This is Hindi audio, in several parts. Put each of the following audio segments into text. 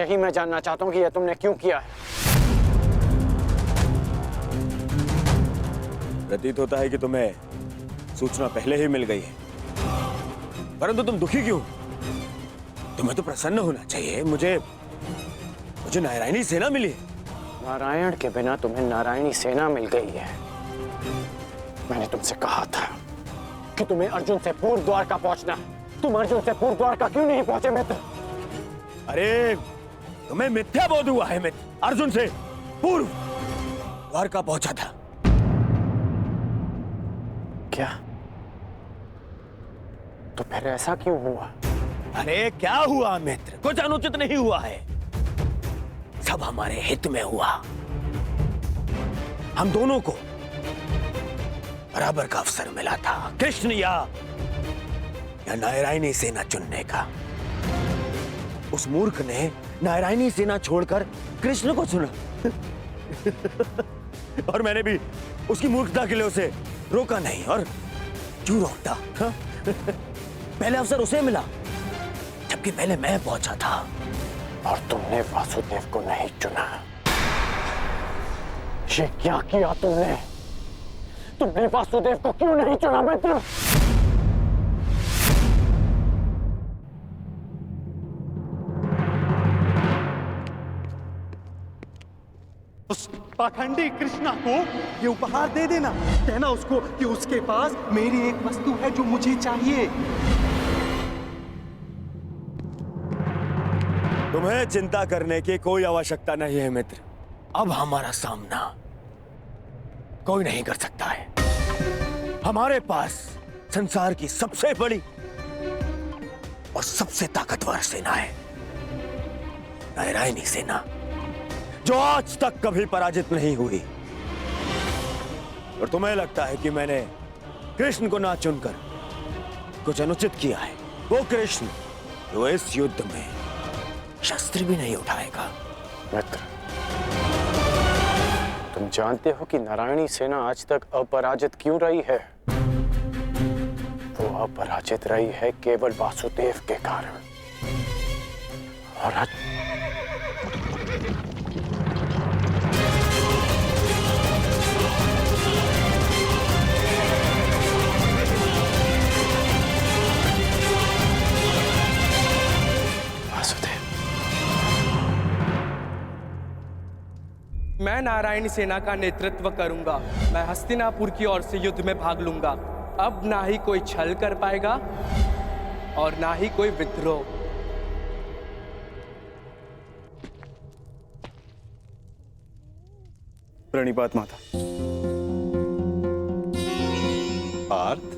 यही मैं जानना चाहता हूँ कि यह तुमने क्यों किया है। प्रतीत होता है कि तुम्हें सूचना पहले ही मिल गई है, परंतु तुम दुखी क्यों? तुम्हें तो प्रसन्न होना चाहिए। मुझे नारायणी सेना मिली। नारायण के बिना तुम्हें नारायणी सेना मिल गई है। मैंने तुमसे कहा था कि तुम्हें अर्जुन से पूर्व द्वारका पहुंचना। तुम अर्जुन से पूर्व द्वारका क्यों नहीं पहुंचे मित्र? अरे तुम्हें मिथ्या बोध हुआ है मित्र। अर्जुन से पूर्व द्वारका पहुंचा था। क्या? तो फिर ऐसा क्यों हुआ? अरे क्या हुआ मित्र? कुछ अनुचित नहीं हुआ है, सब हमारे हित में हुआ। हम दोनों को बराबर का अवसर मिला था, कृष्ण या नारायणी सेना चुनने का। उस मूर्ख ने नारायणी सेना छोड़कर कृष्ण को चुना और मैंने भी उसकी मूर्खता के लिए उसे रोका नहीं। और क्यों रोकता? पहले अवसर उसे मिला, जबकि पहले मैं पहुंचा था। और तुमने वासुदेव को नहीं चुना। ये क्या किया तुमने? तुमने वासुदेव को क्यों नहीं चुना मित्र? उस पाखंडी कृष्णा को ये उपहार दे देना। कहना उसको कि उसके पास मेरी एक वस्तु है जो मुझे चाहिए। तुम्हें चिंता करने की कोई आवश्यकता नहीं है मित्र। अब हमारा सामना कोई नहीं कर सकता है। हमारे पास संसार की सबसे बड़ी और सबसे ताकतवर सेना है, नारायणी सेना, जो आज तक कभी पराजित नहीं हुई। और तुम्हें लगता है कि मैंने कृष्ण को ना चुनकर कुछ अनुचित किया है? वो कृष्ण जो इस युद्ध में शस्त्र भी नहीं उठाएगा। मित्र, तुम जानते हो कि नारायणी सेना आज तक अपराजित क्यों रही है? वो अपराजित रही है केवल वासुदेव के कारण। और आज मैं नारायणी सेना का नेतृत्व करूंगा। मैं हस्तिनापुर की ओर से युद्ध में भाग लूंगा। अब ना ही कोई छल कर पाएगा और ना ही कोई विद्रोह। प्रणिपात माता। पार्थ,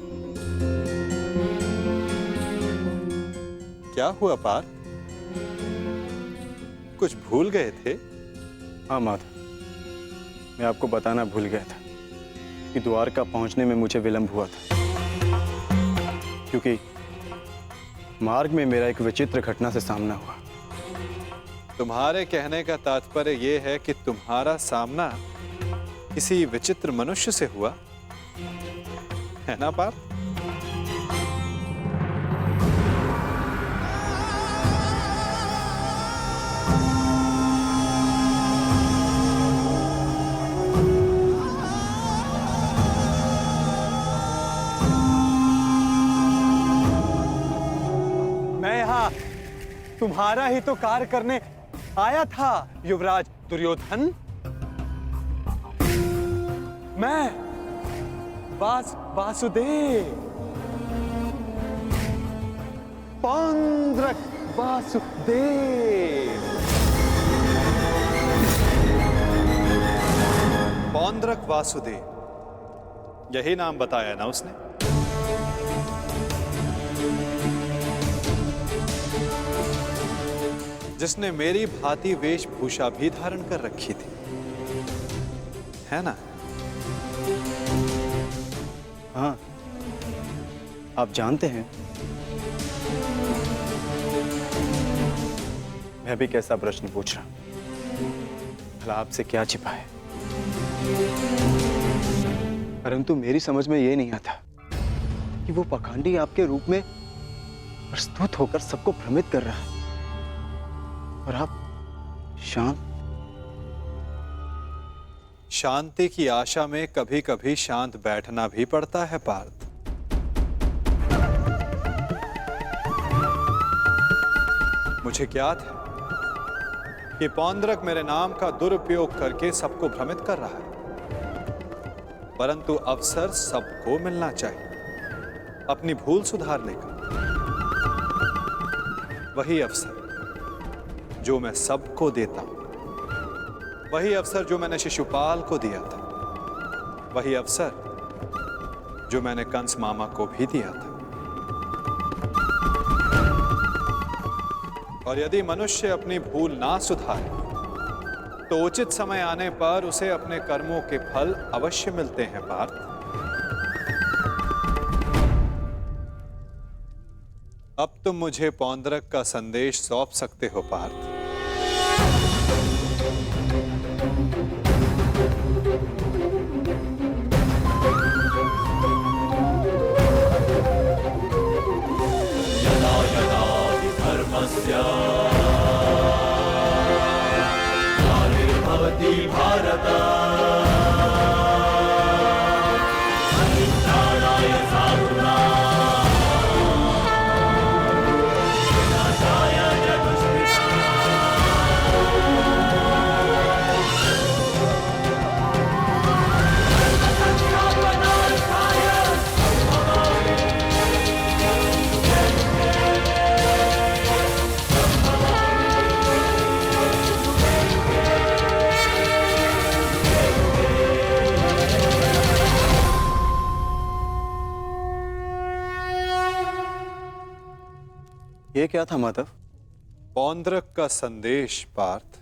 क्या हुआ पार्थ? कुछ भूल गए थे? हाँ माता, मैं आपको बताना भूल गया था कि द्वारका पहुंचने में मुझे विलंब हुआ था, क्योंकि मार्ग में मेरा एक विचित्र घटना से सामना हुआ। तुम्हारे कहने का तात्पर्य यह है कि तुम्हारा सामना किसी विचित्र मनुष्य से हुआ है ना पार्थ? तुम्हारा ही तो कार्य करने आया था युवराज दुर्योधन। मैं वासुदेव, पौंड्रक वासुदेव। पौंड्रक वासुदेव, यही नाम बताया ना उसने? जिसने मेरी भांति वेशभूषा भी धारण कर रखी थी, है ना? हाँ, आप जानते हैं मैं भी कैसा प्रश्न पूछ रहा हूं, भला आपसे क्या छिपा है? परंतु मेरी समझ में यह नहीं आता कि वो पाखंडी आपके रूप में प्रस्तुत होकर सबको भ्रमित कर रहा है, और शांत? शांति की आशा में कभी कभी शांत बैठना भी पड़ता है पार्थ। मुझे ज्ञात है कि पौंद्रक मेरे नाम का दुरुपयोग करके सबको भ्रमित कर रहा है, परंतु अवसर सबको मिलना चाहिए अपनी भूल सुधारने का। वही अवसर जो मैं सबको देता हूं, वही अवसर जो मैंने शिशुपाल को दिया था, वही अवसर जो मैंने कंस मामा को भी दिया था। और यदि मनुष्य अपनी भूल ना सुधारे तो उचित समय आने पर उसे अपने कर्मों के फल अवश्य मिलते हैं पार्थ। अब तुम मुझे पौंद्रक का संदेश सौंप सकते हो पार्थ। ये क्या था माधव? पौंद्रक का संदेश पार्थ।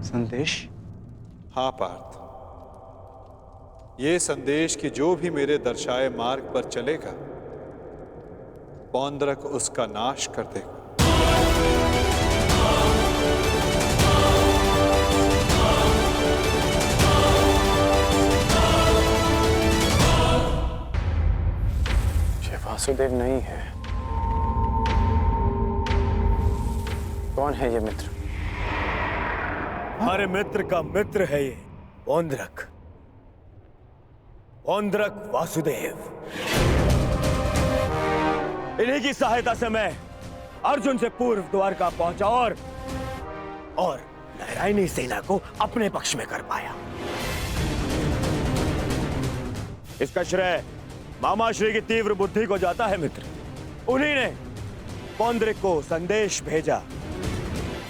संदेश? हाँ पार्थ, ये संदेश कि जो भी मेरे दर्शाए मार्ग पर चलेगा पौंद्रक उसका नाश कर देगा। ये वासुदेव नहीं है। कौन है ये मित्र? हमारे मित्र का मित्र है ये पौंद्रक। पौंद्रक वासुदेव। इन्हीं की सहायता से मैं अर्जुन से पूर्व द्वारका पहुंचा और नारायणी सेना को अपने पक्ष में कर पाया। इसका श्रेय मामा श्री की तीव्र बुद्धि को जाता है मित्र। उन्हीं ने पौंद्रक को संदेश भेजा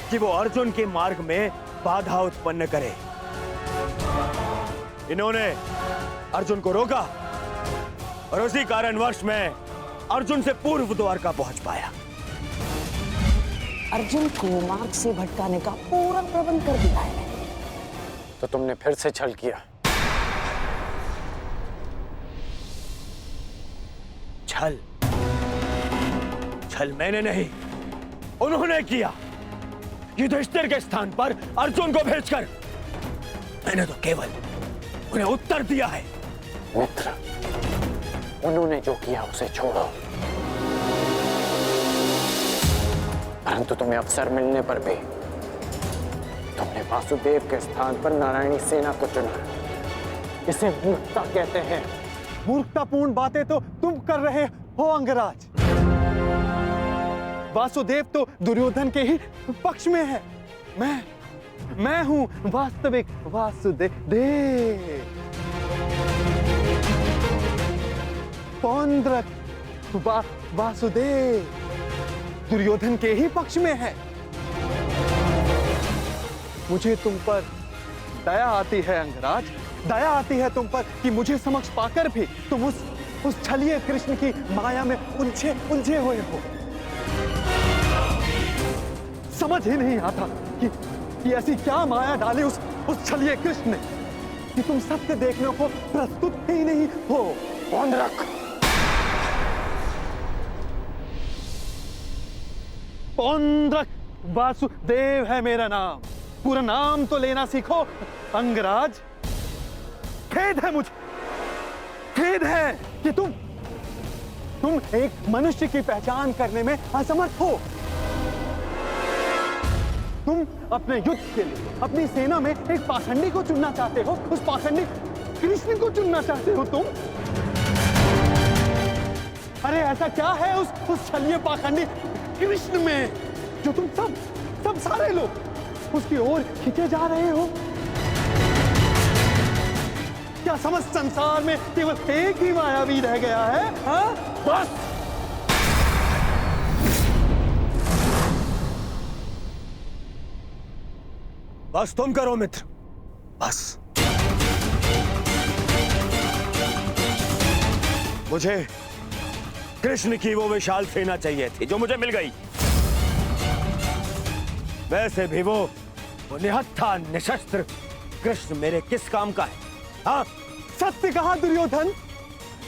कि वो अर्जुन के मार्ग में बाधा उत्पन्न करे। इन्होंने अर्जुन को रोका और उसी कारणवश मैं अर्जुन से पूर्व द्वारका पहुंच पाया। अर्जुन को मार्ग से भटकाने का पूरा प्रबंध कर दिया है। तो तुमने फिर से छल किया। छल? छल मैंने नहीं, उन्होंने किया। युधिष्ठिर के स्थान पर अर्जुन को भेजकर मैंने तो केवल उन्हें उत्तर दिया है। मित्र, उन्होंने जो किया उसे छोड़ो, परंतु तुम्हें अवसर मिलने पर भी तुमने वासुदेव के स्थान पर नारायणी सेना को चुना। इसे मूर्खता कहते हैं। मूर्खतापूर्ण बातें तो तुम कर रहे हो अंगराज। वासुदेव तो दुर्योधन के ही पक्ष में है। मैं हूं वास्तविक वासुदेव। पौंद्रक वासुदेव दुर्योधन के ही पक्ष में है। मुझे तुम पर दया आती है अंगराज, दया आती है तुम पर कि मुझे समक्ष पाकर भी तुम उस छलिए कृष्ण की माया में उलझे हुए हो। समझ ही नहीं आता कि ऐसी क्या माया डाली उस छलिए कृष्ण ने कि तुम सत्य देखने को प्रस्तुत ही नहीं हो। पौंद्रक, पौंद्रक वासुदेव है मेरा नाम। पूरा नाम तो लेना सीखो अंगराज। खेद है मुझे, खेद है कि तुम एक मनुष्य की पहचान करने में असमर्थ हो। तुम अपने युद्ध के लिए अपनी सेना में एक पाखंडी को चुनना चाहते हो, उस पाखंडी कृष्ण को चुनना चाहते हो तुम। अरे ऐसा क्या है उस छलिए पाखंडी कृष्ण में जो तुम सब सारे लोग उसकी ओर खींचे जा रहे हो? क्या समस्त संसार में केवल एक ही मायावी रह गया है? हाँ? बस बस तुम करो मित्र, बस। मुझे कृष्ण की वो विशाल सेना चाहिए थी जो मुझे मिल गई। वैसे भी वो निहत्था निशस्त्र कृष्ण मेरे किस काम का है? हाँ, सत्य कहा दुर्योधन,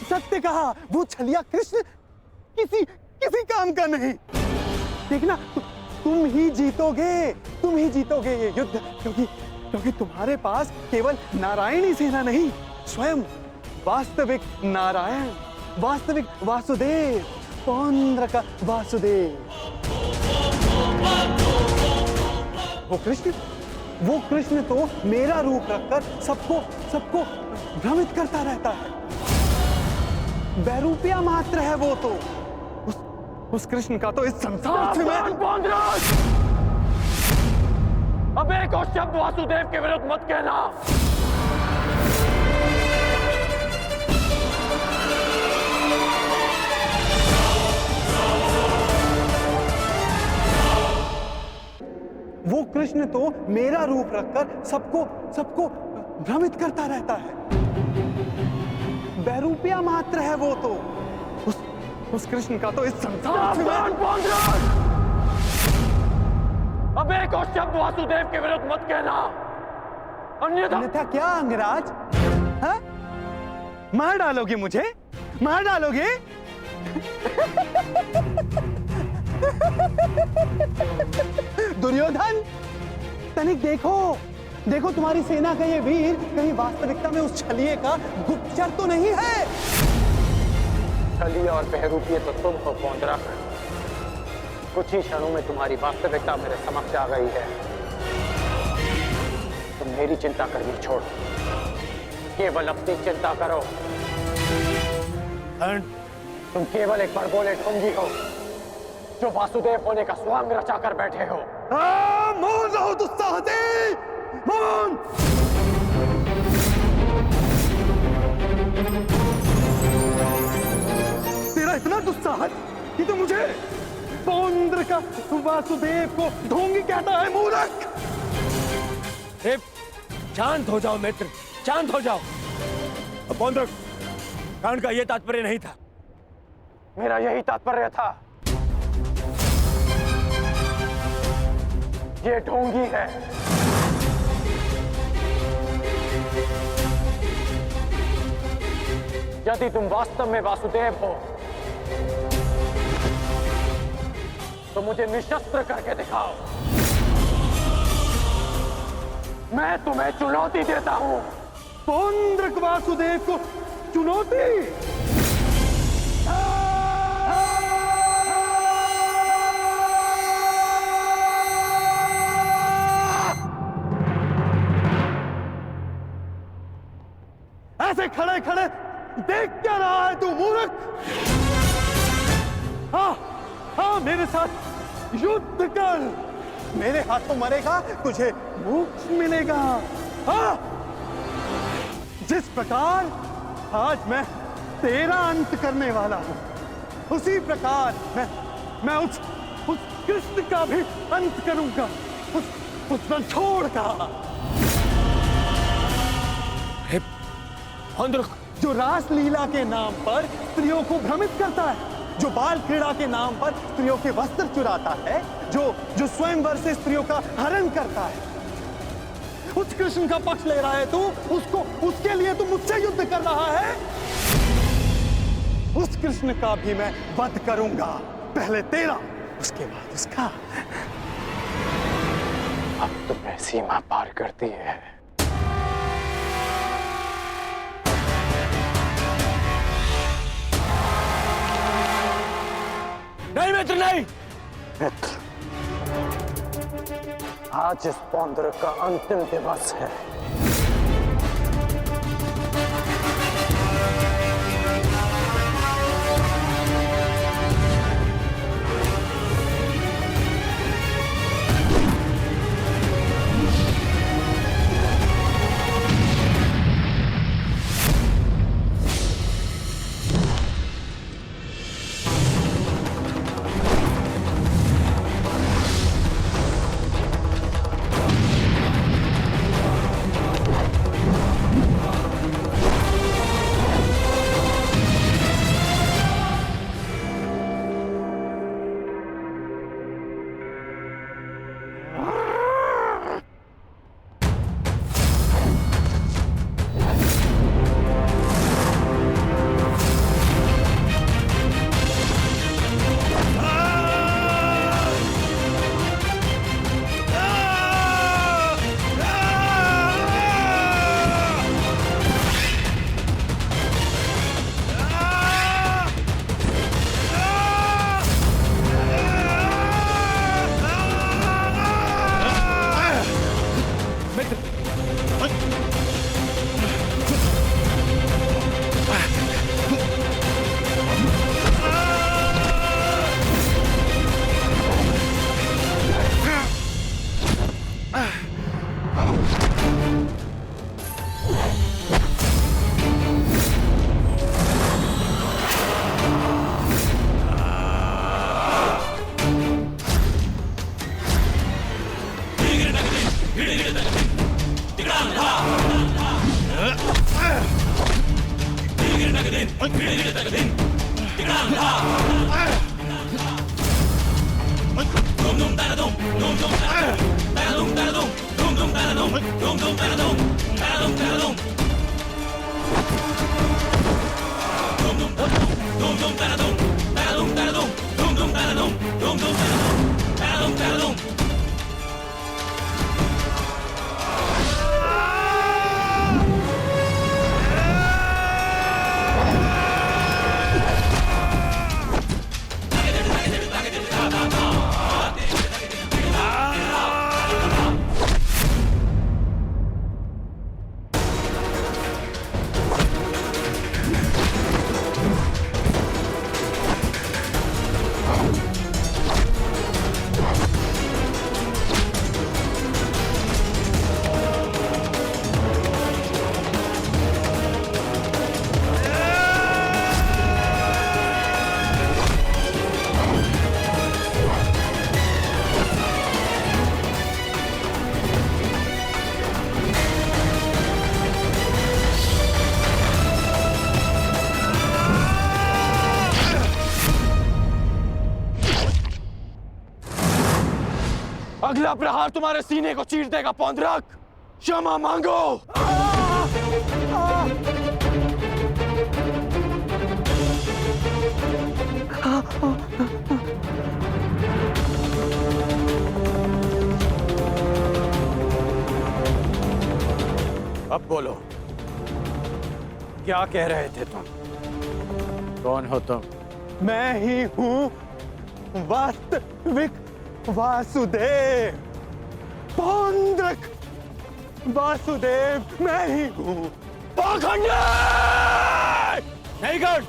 सत्य कहा। वो छलिया कृष्ण किसी काम का नहीं। देखना, तुम ही जीतोगे ये युद्ध, क्योंकि तुम्हारे पास केवल नारायणी सेना नहीं, स्वयं वास्तविक नारायण, वास्तविक वासुदेव, पौंड्र का वासुदेव। वो कृष्ण तो मेरा रूप रखकर सबको भ्रमित करता रहता है। बैरूपिया मात्र है वो तो। उस कृष्ण का तो इस संसार से मैं अब एक और शब्द वासुदेव के विरुद्ध मत कहना। वो कृष्ण तो मेरा रूप रखकर सबको भ्रमित करता रहता है। बैरूपिया मात्र है वो तो। उस कृष्ण का तो इस संसार से मैं अब एक और शब्द वासुदेव के विरुद्ध मत कहना, अन्यथा क्या अंगराज? हाँ? मार डालोगे मुझे? मार डालोगे? दुर्योधन, तनिक देखो तुम्हारी सेना का ये वीर कहीं वास्तविकता में उस छलिए का गुप्तचर तो नहीं है। छलिए और बहरूपिये तो तुम हो पौंड्रक। कुछ ही क्षणों में तुम्हारी वास्तविकता मेरे समक्ष आ गई है। तुम मेरी चिंता करनी छोड़ो, केवल अपनी चिंता करो। तुम केवल एक बड़बोले ढोंगी हो जो वासुदेव होने का स्वांग रचा कर बैठे हो। मौन रहो दुस्साहसी, मौन। तेरा इतना दुस्साहस कि तो मुझे पौंड्र का वासुदेव को ढोंगी कहता है, मूर्ख। शांत हो जाओ मित्र, शांत हो जाओ। पौंड्र, कांड का यह तात्पर्य नहीं था। मेरा यही तात्पर्य था। ये ढोंगी है। यदि तुम वास्तव में वासुदेव हो तो मुझे निशस्त्र करके दिखाओ। मैं तुम्हें चुनौती देता हूं। पौंड्र वासुदेव को चुनौती? ऐसे खड़े खड़े देख क्या रहा है तू, मूर्ख? हाँ, मेरे साथ युद्ध कर। मेरे हाथों मरेगा, तुझे मोक्ष मिलेगा। हाँ, जिस प्रकार आज मैं तेरा अंत करने वाला हूं, उसी प्रकार मैं उस कृष्ण का भी अंत करूंगा, उस रणछोड़ का। जो रासलीला के नाम पर स्त्रियों को भ्रमित करता है, जो बाल क्रीड़ा के नाम पर स्त्रियों के वस्त्र चुराता है, जो स्वयंवर से स्त्रियों का हरण करता है, उस कृष्ण का पक्ष ले रहा है तू। उसके लिए तू मुझसे युद्ध कर रहा है। उस कृष्ण का भी मैं वध करूंगा, पहले तेरा, उसके बाद उसका। अब तुम्हें सीमा पार करती है। नहीं मित्र, नहीं। मित्र, आज इस पौंद्रक का अंतिम दिवस है। अगला प्रहार तुम्हारे सीने को चीर देगा पौंद्रक। क्षमा मांगो। अब बोलो, क्या कह रहे थे तुम? कौन हो तुम? मैं ही हूं वास्तविक वासुदेव, पौंद्रक वासुदेव मैं ही हूं। पाखंडी! नहीं गढ़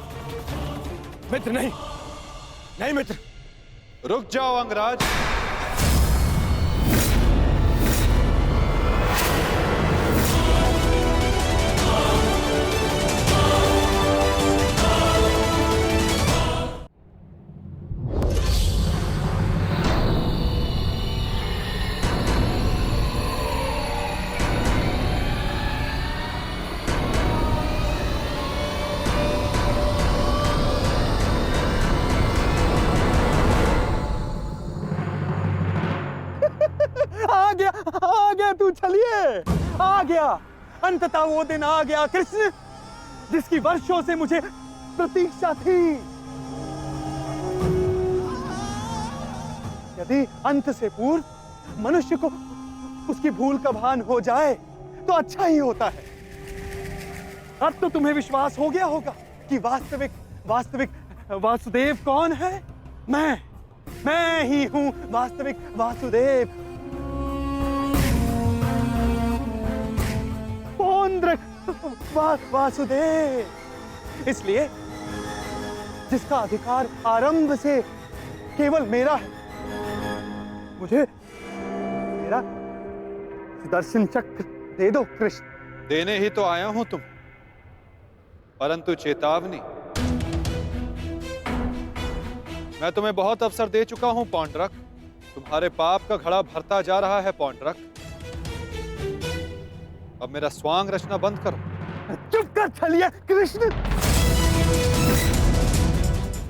मित्र, नहीं नहीं मित्र। रुक जाओ अंगराज। आ गया तू, चलिए आ गया। अंततः वो दिन आ गया कृष्ण, जिसकी वर्षों से मुझे प्रतीक्षा थी। यदि अंत से पूर्व मनुष्य को उसकी भूल का भान हो जाए तो अच्छा ही होता है। अब तो तुम्हें विश्वास हो गया होगा कि वास्तविक वासुदेव कौन है। मैं ही हूं वास्तविक वासुदेव। वासुदेव। इसलिए जिसका अधिकार आरंभ से केवल मेरा है, मुझे मेरा सुदर्शन चक्र दे दो कृष्ण। देने ही तो आया हूं तुम, परंतु चेतावनी, मैं तुम्हें बहुत अवसर दे चुका हूं पौंड्रक। तुम्हारे पाप का घड़ा भरता जा रहा है पौंड्रक। अब मेरा स्वांग रचना बंद करो। चुप कर छलिया कृष्ण।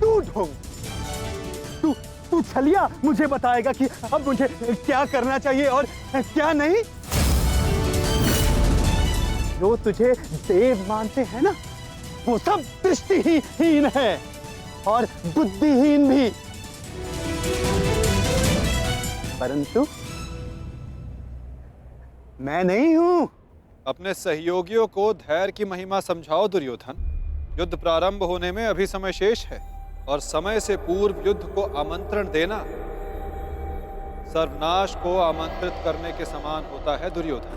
तू ढोंग, तू छलिया मुझे बताएगा कि अब मुझे क्या करना चाहिए और क्या नहीं। जो तुझे देव मानते हैं ना, वो सब दृष्टिहीन है और बुद्धिहीन भी। परंतु मैं नहीं हूं। अपने सहयोगियों को धैर्य की महिमा समझाओ दुर्योधन। युद्ध प्रारंभ होने में अभी समय शेष है और समय से पूर्व युद्ध को आमंत्रण देना सर्वनाश को आमंत्रित करने के समान होता है दुर्योधन।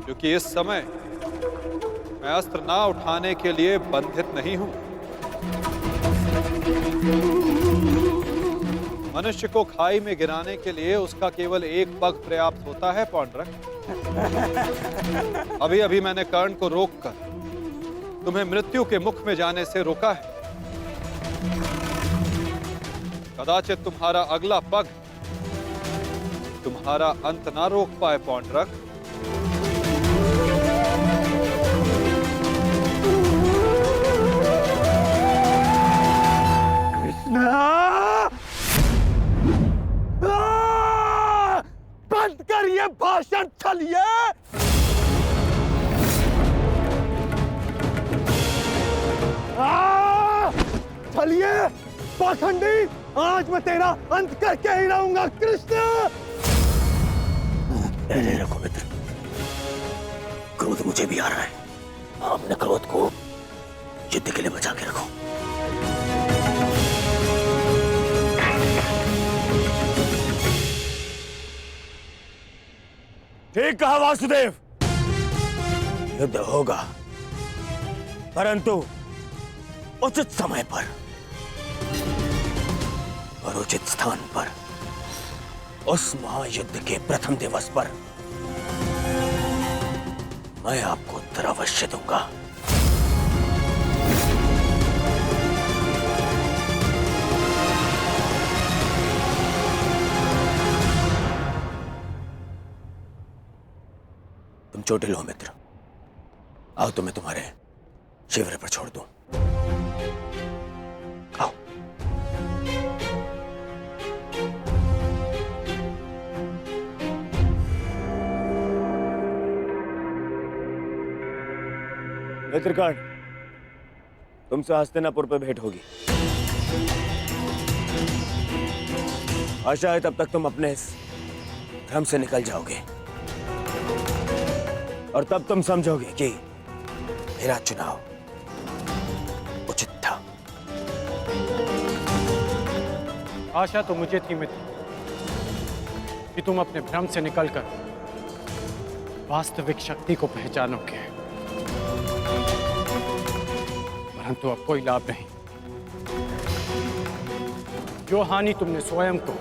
क्योंकि इस समय मैं अस्त्र ना उठाने के लिए बंधित नहीं हूं। मनुष्य को खाई में गिराने के लिए उसका केवल एक पग पर्याप्त होता है पौंड्रक। अभी अभी मैंने कर्ण को रोककर तुम्हें मृत्यु के मुख में जाने से रोका है। कदाचित तुम्हारा अगला पग तुम्हारा अंत ना रोक पाए पौंड्रक। बंद कर ये भाषण छलिए। छलिए पाखंडी, आज मैं तेरा अंत करके ही रहूंगा कृष्ण। धैर्य रखो मित्र, क्रोध मुझे भी आ रहा है। अपने क्रोध को युद्ध के लिए बचा के रखो। ठीक कहा वासुदेव, युद्ध होगा, परंतु उचित समय पर और उचित स्थान पर। उस महायुद्ध के प्रथम दिवस पर मैं आपको उत्तर अवश्य दूंगा। तुम चोटिल हो मित्र, आओ तुम्हें तुम्हारे शिविर पर छोड़ दूं। आओ। मित्रकर्ण, तुमसे हस्तिनापुर पर भेंट होगी। आशा है तब तक तुम अपने इस भ्रम से निकल जाओगे और तब तुम समझोगे कि मेरा चुनाव उचित था। आशा तो मुझे थी मित्र कि तुम अपने भ्रम से निकलकर वास्तविक शक्ति को पहचानोगे, परंतु अब कोई लाभ नहीं। जो हानि तुमने स्वयं को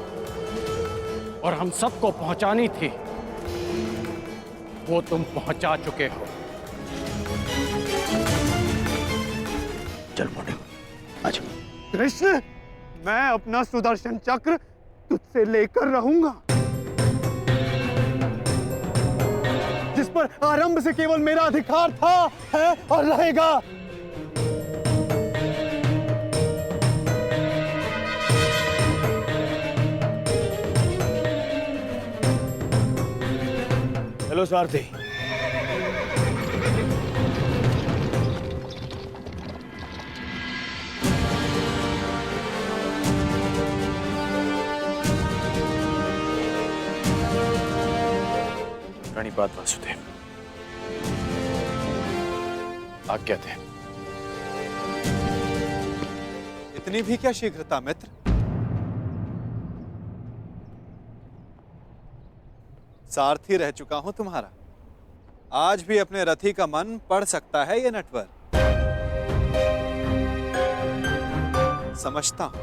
और हम सबको पहुंचानी थी, वो तुम पहुंचा चुके हो। चल मोटे, आज कृष्ण, मैं अपना सुदर्शन चक्र तुझसे लेकर रहूंगा, जिस पर आरंभ से केवल मेरा अधिकार था, है और रहेगा। चलो सारथी। प्रणिपात वासुदेव, आज्ञा थे। इतनी भी क्या शीघ्रता मित्र? सारथी रह चुका हूं तुम्हारा, आज भी अपने रथी का मन पढ़ सकता है ये नटवर। समझता हूं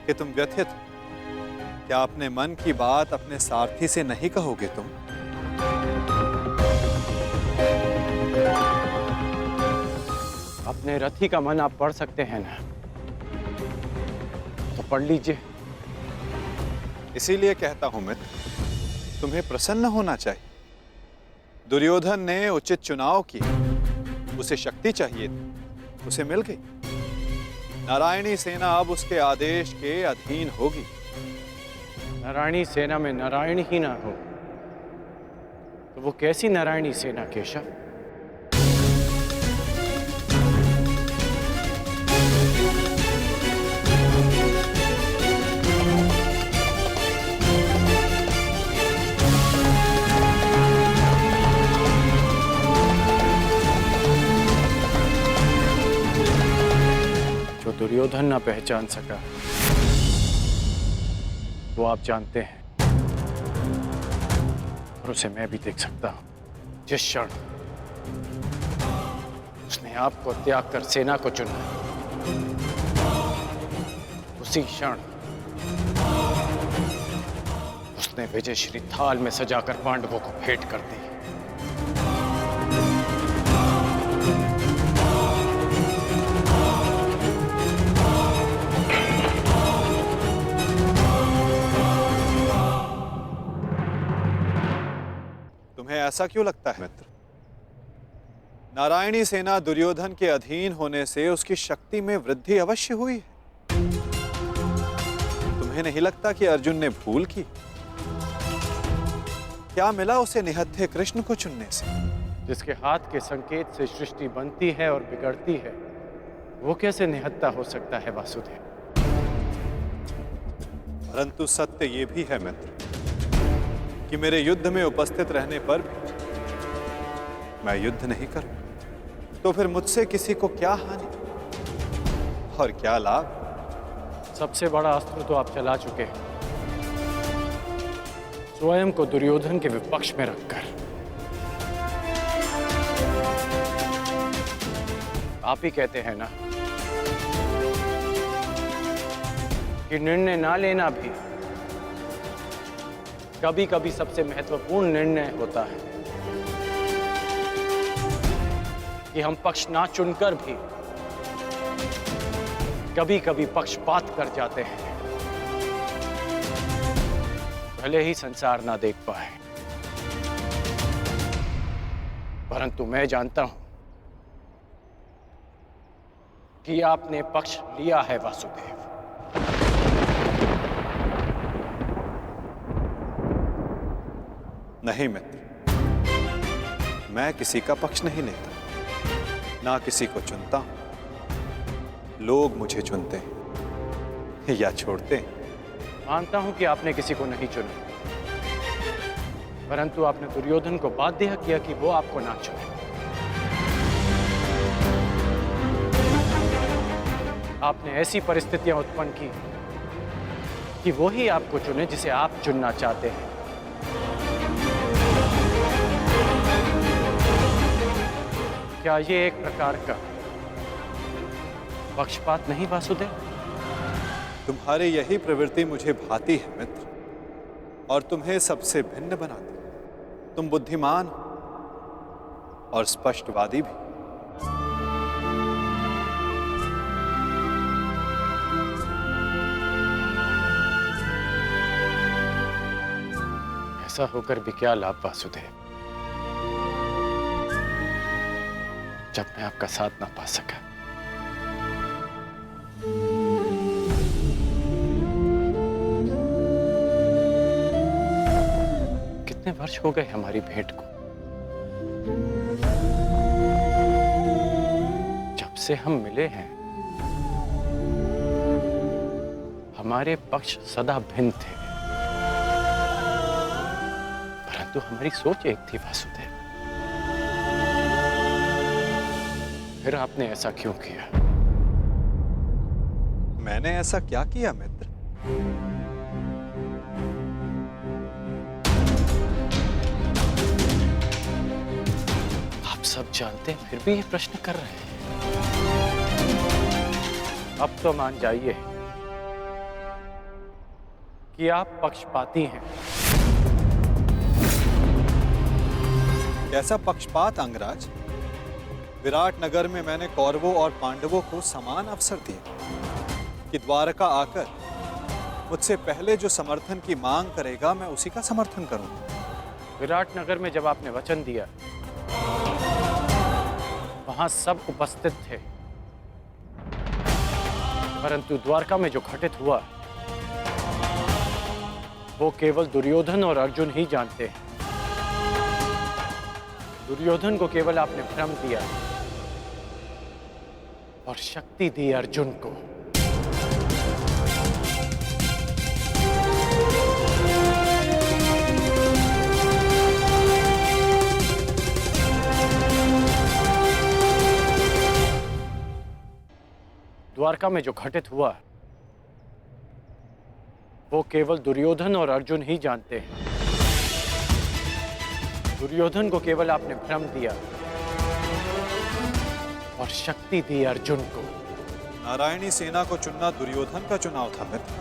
कि तुम व्यथित हो। क्या अपने मन की बात अपने सारथी से नहीं कहोगे तुम? अपने रथी का मन आप पढ़ सकते हैं ना, तो पढ़ लीजिए। इसीलिए कहता हूं मित्र, तुम्हें प्रसन्न होना चाहिए। दुर्योधन ने उचित चुनाव किया, उसे शक्ति चाहिए थी, उसे मिल गई। नारायणी सेना अब उसके आदेश के अधीन होगी। नारायणी सेना में नारायण ही ना हो तो वो कैसी नारायणी सेना केशव? जो दुर्योधन ना पहचान सका वो आप जानते हैं, और उसे मैं भी देख सकता हूं। जिस क्षण उसने आपको त्याग कर सेना को चुना, उसी क्षण उसने विजयश्री थाल में सजाकर पांडवों को भेंट कर दी। तुम्हें ऐसा क्यों लगता है मित्र? नारायणी सेना दुर्योधन के अधीन होने से उसकी शक्ति में वृद्धि अवश्य हुई है। तुम्हें नहीं लगता कि अर्जुन ने भूल की? क्या मिला उसे निहत्थे कृष्ण को चुनने से? जिसके हाथ के संकेत से सृष्टि बनती है और बिगड़ती है, वो कैसे निहत्था हो सकता है वासुदेव? परंतु सत्य ये भी है मित्र कि मेरे युद्ध में उपस्थित रहने पर भी मैं युद्ध नहीं करूं, तो फिर मुझसे किसी को क्या हानि और क्या लाभ? सबसे बड़ा अस्त्र तो आप चला चुके हैं, स्वयं को दुर्योधन के विपक्ष में रखकर। आप ही कहते हैं ना कि निर्णय ना लेना भी कभी कभी सबसे महत्वपूर्ण निर्णय होता है, कि हम पक्ष ना चुनकर भी कभी कभी पक्षपात कर जाते हैं, भले ही संसार ना देख पाए। परंतु मैं जानता हूं कि आपने पक्ष लिया है वासुदेव। नहीं मित्र, मैं किसी का पक्ष नहीं लेता, ना किसी को चुनता हूं। लोग मुझे चुनते हैं या छोड़ते हैं। मानता हूं कि आपने किसी को नहीं चुना, परंतु आपने दुर्योधन को बाध्य किया कि वो आपको ना चुने। आपने ऐसी परिस्थितियां उत्पन्न की कि वो ही आपको चुने जिसे आप चुनना चाहते हैं। क्या ये एक प्रकार का पक्षपात नहीं वासुदेव? तुम्हारी यही प्रवृत्ति मुझे भाती है मित्र, और तुम्हें सबसे भिन्न बनाती। तुम बुद्धिमान हो और स्पष्टवादी भी। ऐसा होकर भी क्या लाभ वासुदेव, जब मैं आपका साथ ना पा सका। कितने वर्ष हो गए हमारी भेंट को? जब से हम मिले हैं हमारे पक्ष सदा भिन्न थे, परंतु हमारी सोच एक थी वासुदेव। फिर आपने ऐसा क्यों किया? मैंने ऐसा क्या किया मित्र? सब जानते हैं फिर भी ये प्रश्न कर रहे हैं। अब तो मान जाइए कि आप पक्षपाती हैं। कैसा पक्षपात अंगराज? विराट नगर में मैंने कौरवों और पांडवों को समान अवसर दिए कि द्वारका आकर मुझसे पहले जो समर्थन की मांग करेगा मैं उसी का समर्थन करूंगा। विराट नगर में जब आपने वचन दिया, वहां सब उपस्थित थे, परंतु द्वारका में जो घटित हुआ वो केवल दुर्योधन और अर्जुन ही जानते हैं। दुर्योधन को केवल आपने भ्रम दिया और शक्ति दी अर्जुन को। द्वारका में जो घटित हुआ वो केवल दुर्योधन और अर्जुन ही जानते हैं। दुर्योधन को केवल आपने भ्रम दिया और शक्ति दी अर्जुन को। नारायणी सेना को चुनना दुर्योधन का चुनाव था मित्र।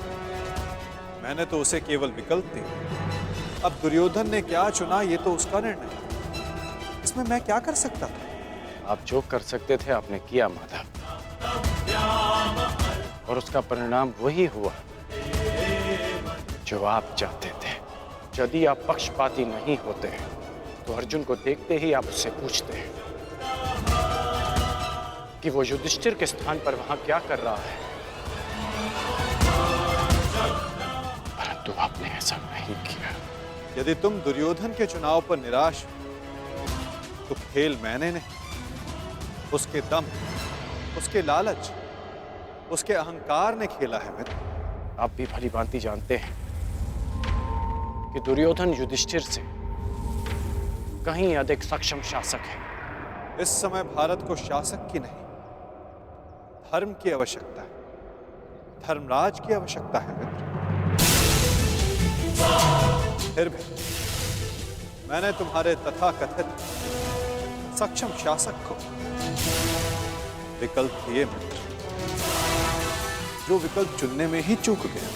मैंने तो उसे केवल विकल्प दिए। अब दुर्योधन ने क्या चुना ये तो उसका निर्णय है। इसमें मैं क्या कर सकता था? आप जो कर सकते थे आपने किया माधव, और उसका परिणाम वही हुआ जो आप चाहते थे। यदि आप पक्षपाती नहीं होते तो अर्जुन को देखते ही आप उससे पूछते कि वो युधिष्ठिर के स्थान पर वहां क्या कर रहा है, परंतु आपने ऐसा नहीं किया। यदि तुम दुर्योधन के चुनाव पर निराश हो तो खेल मैंने नहीं, उसके दम, उसके लालच, उसके अहंकार ने खेला है मित्र। आप भी भली भांति जानते हैं कि दुर्योधन युधिष्ठिर से कहीं अधिक सक्षम शासक है। इस समय भारत को शासक की नहीं, धर्म की आवश्यकता है, धर्मराज की आवश्यकता है मित्र। फिर भी मैंने तुम्हारे तथाकथित सक्षम शासक को विकल्प दिए मित्र, जो विकल्प चुनने में ही चूक गया।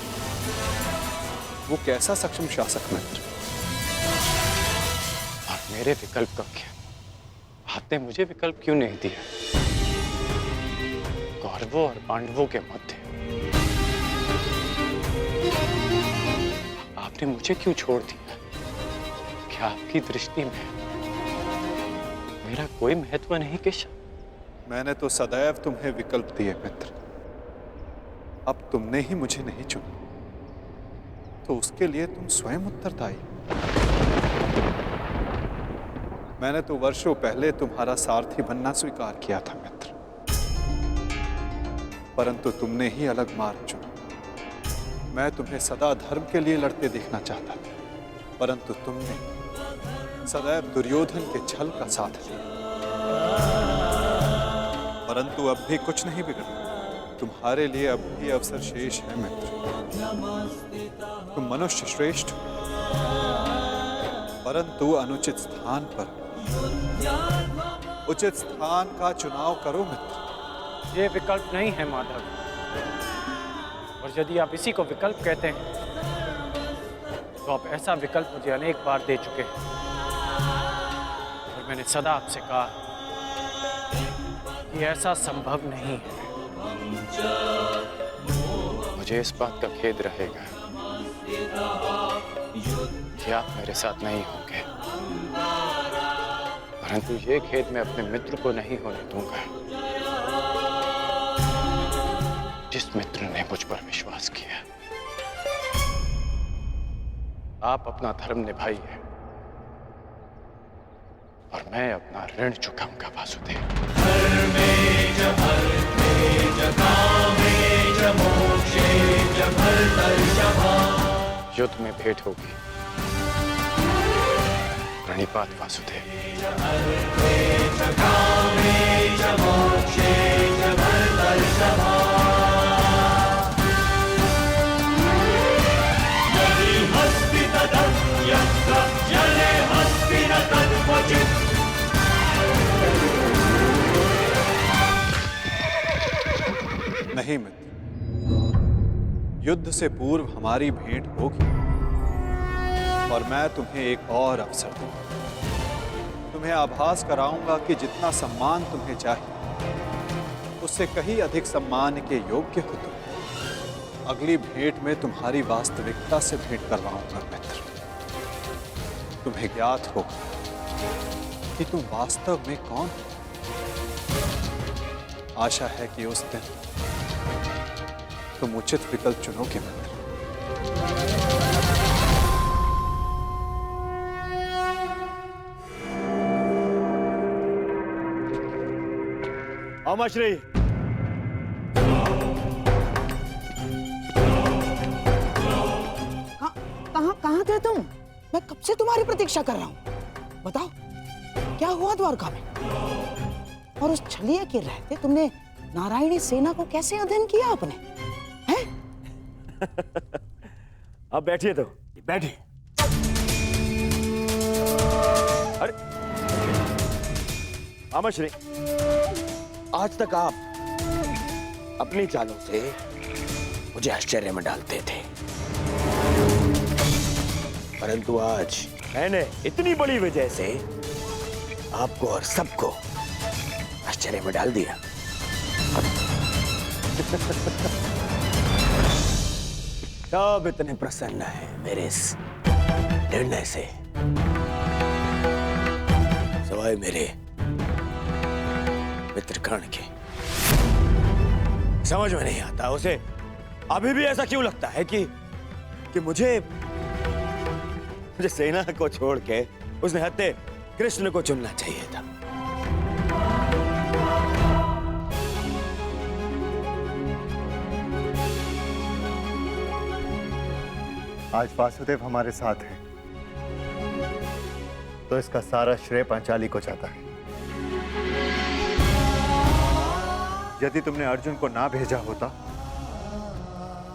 वो कैसा सक्षम शासक मित्र? और मेरे विकल्प का क्या? आपने मुझे विकल्प क्यों नहीं दिया? कौरवों और पांडवों के मध्य आपने मुझे क्यों छोड़ दिया? क्या आपकी दृष्टि में मेरा कोई महत्व नहीं केशव? मैंने तो सदैव तुम्हें विकल्प दिए मित्र। अब तुमने ही मुझे नहीं चुना तो उसके लिए तुम स्वयं उत्तरदायी। मैंने तो वर्षों पहले तुम्हारा सारथी बनना स्वीकार किया था मित्र, परंतु तुमने ही अलग मार्ग चुना। मैं तुम्हें सदा धर्म के लिए लड़ते देखना चाहता था, परंतु तुमने सदैव दुर्योधन के छल का साथ लिया। परंतु अब भी कुछ नहीं बिगड़ा। तुम्हारे लिए अब भी अवसर शेष है मित्र। तुम मनुष्य श्रेष्ठ हो, परंतु अनुचित स्थान पर। उचित स्थान का चुनाव करो मित्र। ये विकल्प नहीं है माधव, और यदि आप इसी को विकल्प कहते हैं तो आप ऐसा विकल्प मुझे अनेक बार दे चुके हैं, और मैंने सदा आपसे कहा कि ऐसा संभव नहीं है। मुझे इस बात का खेद रहेगा कि आप मेरे साथ नहीं होंगे, परंतु ये खेद मैं अपने मित्र को नहीं होने दूंगा, जिस मित्र ने मुझ पर विश्वास किया। आप अपना धर्म निभाइए और मैं अपना ऋण चुकाऊंगा वासुदेव। युद्ध में भेंट होगी। प्रणिपात वासुदेव। जले हस्ति न तत्क्वचित् नहीं मित्र, युद्ध से पूर्व हमारी भेंट होगी और मैं तुम्हें एक और अवसर दूंगा। तुम्हें आभास कराऊंगा कि जितना सम्मान तुम्हें चाहिए उससे कहीं अधिक सम्मान के योग्य हो तुम। अगली भेंट में तुम्हारी वास्तविकता से भेंट करवाऊंगा मित्र। तुम्हें ज्ञात होगा कि तुम वास्तव में कौन हो। आशा है कि उस दिन तुम उचित विकल्प चुनोगे मित्र। अमश्री, कहाँ थे तुम? मैं कब से तुम्हारी प्रतीक्षा कर रहा हूँ। बताओ क्या हुआ द्वारका में? और उस छलिया के रहते तुमने नारायणी सेना को कैसे अध्ययन किया आपने? हैं? अब बैठिए तो बैठिए। अरे अमश्री, आज तक आप अपनी चालों से मुझे आश्चर्य में डालते थे, परंतु आज मैंने इतनी बड़ी वजह से आपको और सबको आश्चर्य में डाल दिया। सब इतने प्रसन्न है मेरे इस निर्णय से, सवाए मेरे मित्र कर्ण के। समझ में नहीं आता उसे अभी भी ऐसा क्यों लगता है कि मुझे सेना को छोड़ के उसने हत्या कृष्ण को चुनना चाहिए था। आज वासुदेव हमारे साथ है तो इसका सारा श्रेय पांचाली को जाता है। यदि तुमने अर्जुन को ना भेजा होता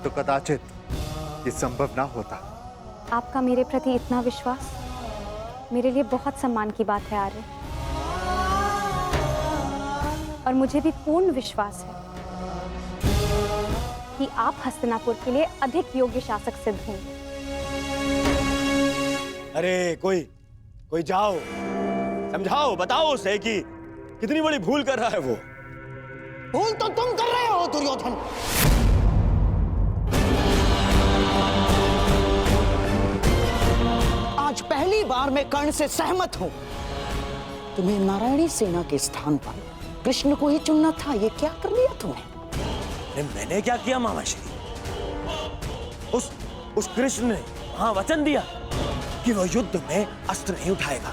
तो कदाचित ये संभव ना होता। आपका मेरे प्रति इतना विश्वास मेरे लिए बहुत सम्मान की बात है आर्य, और मुझे भी पूर्ण विश्वास है कि आप हस्तिनापुर के लिए अधिक योग्य शासक सिद्ध होंगे। अरे कोई जाओ, समझाओ, बताओ उसे कि कितनी बड़ी भूल कर रहा है वो। भूल तो तुम कर रहे हो दुर्योधन। आज पहली बार मैं कर्ण से सहमत हूं। तुम्हें नारायणी सेना के स्थान पर कृष्ण को ही चुनना था, ये क्या कर लिया तुमने? अरे मैंने क्या किया मामाश्री? उस कृष्ण ने वहां वचन दिया कि वो युद्ध में अस्त्र नहीं उठाएगा,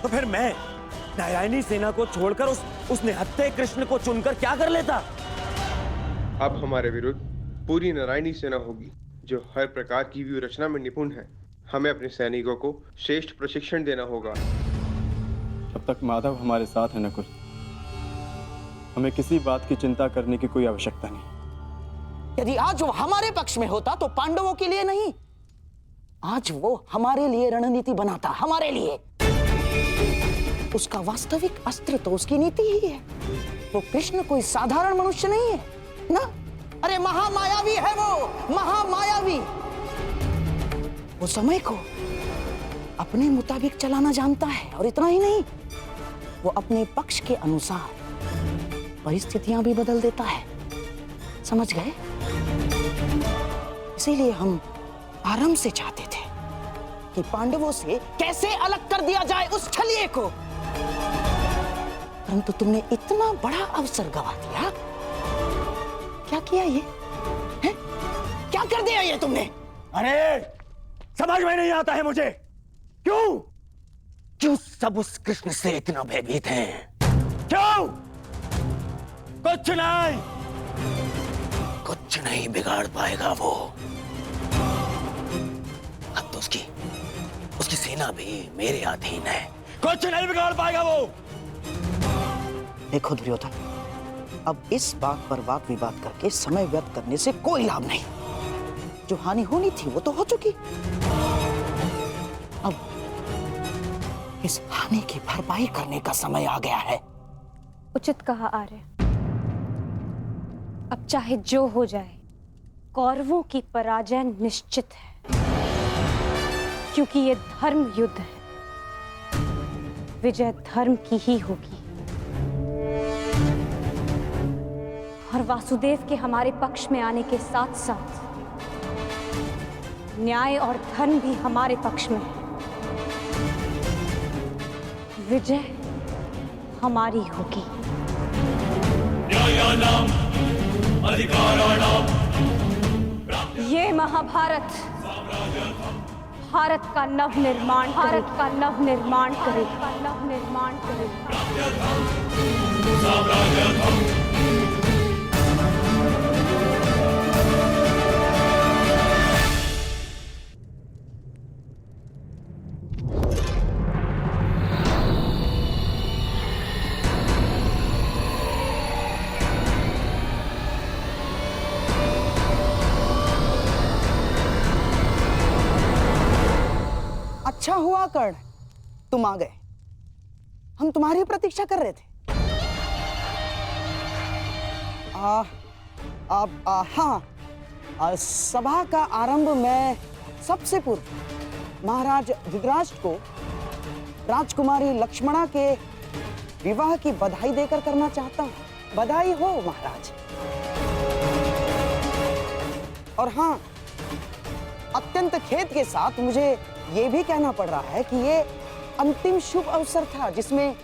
तो फिर मैं नारायणी सेना को छोड़कर उसने हत्या कृष्ण को चुनकर क्या कर लेता? अब हमारे विरुद्ध पूरी नारायणी सेना होगी जो हर प्रकार की व्यूह रचना में निपुण है। हमें अपने सैनिकों को श्रेष्ठ प्रशिक्षण देना होगा। जब तक माधव हमारे साथ है नकुल, हमें किसी बात की चिंता करने की कोई आवश्यकता नहीं। यदि आज वो हमारे पक्ष में होता तो पांडवों के लिए नहीं, आज वो हमारे लिए रणनीति बनाता, हमारे लिए। उसका वास्तविक अस्त्र तो उसकी नीति ही है। वो कृष्ण कोई साधारण मनुष्य नहीं है ना। अरे महामायावी है वो, महामायावी। वो समय को अपने मुताबिक चलाना जानता है, और इतना ही नहीं, वो अपने पक्ष के अनुसार परिस्थितियां भी बदल देता है। समझ गए? इसीलिए हम आरंभ से चाहते थे कि पांडवों से कैसे अलग कर दिया जाए उस छलिए को, परंतु तुमने इतना बड़ा अवसर गवा दिया। क्या किया ये? है? क्या कर दिया ये तुमने? अरे समझ में नहीं आता है मुझे, क्यों सब उस कृष्ण से इतना भयभीत हैं? क्यों? कुछ नहीं बिगाड़ पाएगा वो। अब तो उसकी सेना भी मेरे अधीन है। कुछ नहीं बिगाड़ पाएगा वो। देखो दुर्योधन, अब इस बात पर वाद विवाद करके समय व्यर्थ करने से कोई लाभ नहीं। जो हानि होनी थी वो तो हो चुकी। अब इस हानि की भरपाई करने का समय आ गया है। उचित कहा आर्य। अब चाहे जो हो जाए, कौरवों की पराजय निश्चित है, क्योंकि ये धर्म युद्ध है। विजय धर्म की ही होगी और वासुदेव के हमारे पक्ष में आने के साथ साथ न्याय और धर्म भी हमारे पक्ष में है। विजय हमारी होगी। ये महाभारत भारत का नवनिर्माण करेगा। अच्छा हुआ कर्ण, तुम आ गए। हम तुम्हारी प्रतीक्षा कर रहे थे। हाँ, सभा का आरंभ मैं सबसे पूर्व महाराज धृतराष्ट्र को राजकुमारी लक्ष्मणा के विवाह की बधाई देकर करना चाहता हूँ। बधाई हो महाराज। और हाँ, अत्यंत खेद के साथ मुझे ये भी कहना पड़ रहा है कि ये अंतिम शुभ अवसर था जिसमें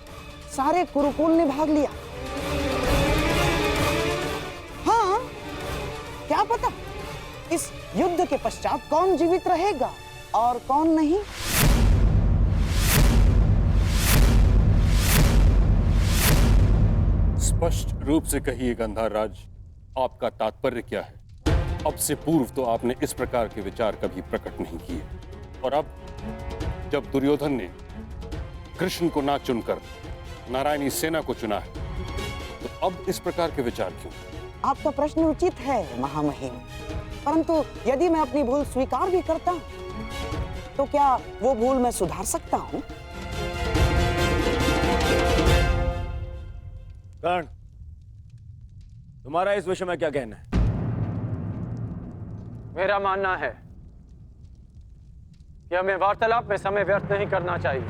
सारे कुरुकुल ने भाग लिया। हाँ, क्या पता इस युद्ध के पश्चात कौन जीवित रहेगा और कौन नहीं। स्पष्ट रूप से कहिए गंधार राज, आपका तात्पर्य क्या है? अब से पूर्व तो आपने इस प्रकार के विचार कभी प्रकट नहीं किए, और अब जब दुर्योधन ने कृष्ण को ना चुनकर नारायणी सेना को चुना है, तो अब इस प्रकार के विचार क्यों? आपका प्रश्न उचित है महामहिम, परंतु यदि मैं अपनी भूल स्वीकार भी करता हूं, तो क्या वो भूल मैं सुधार सकता हूं? कर्ण, तुम्हारा इस विषय में क्या कहना है? मेरा मानना है कि हमें वार्तालाप में समय व्यर्थ नहीं करना चाहिए।